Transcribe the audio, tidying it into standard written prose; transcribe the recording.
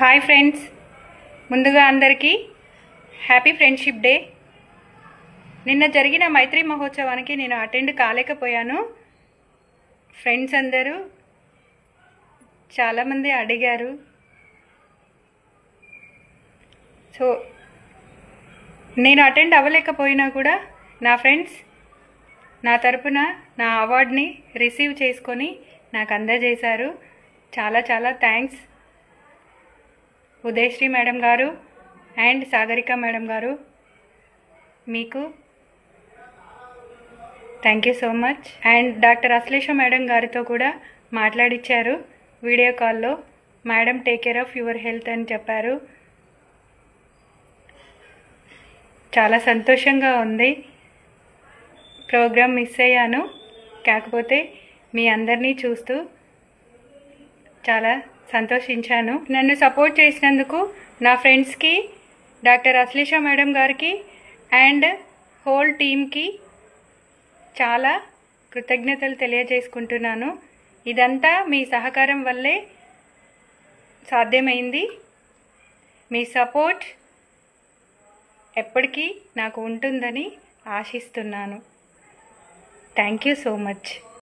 Hi friends, ముందుగా అందరికీ happy friendship day. నిన్న జరిగిన మైత్రి మహోత్సవానికి నేను అటెండ్ కాలేకపోయాను. ఫ్రెండ్స్ అందరూ చాలామంది అడిగారు. సో నేను అటెండ్ అవ్వలేకపోయినా కూడా నా ఫ్రెండ్స్ నా తరపున నా అవార్డ్ని రిసీవ్ చేసుకొని నాకు అందజేశారు. చాలా చాలా థ్యాంక్స్ ఉదయశ్రీ మేడం గారు అండ్ సాగరిక మేడం గారు, మీకు thank you so much. And doctor Ashlesha madam గారితో కూడా మాట్లాడిచ్చారు వీడియో కాల్లో. Madam take care of your health అని చెప్పారు. చాలా సంతోషంగా ఉంది. ప్రోగ్రామ్ మిస్ అయ్యాను, కాకపోతే మీ అందరినీ చూస్తూ చాలా సంతోషించాను. నన్ను సపోర్ట్ చేసినందుకు నా ఫ్రెండ్స్కి, డాక్టర్ అశ్లేష మేడం గారికి అండ్ హోల్ టీమ్కి చాలా కృతజ్ఞతలు తెలియజేసుకుంటున్నాను. ఇదంతా మీ సహకారం వల్లే సాధ్యమైంది. మీ సపోర్ట్ ఎప్పటికీ నాకు ఉంటుందని ఆశిస్తున్నాను. Thank you so much.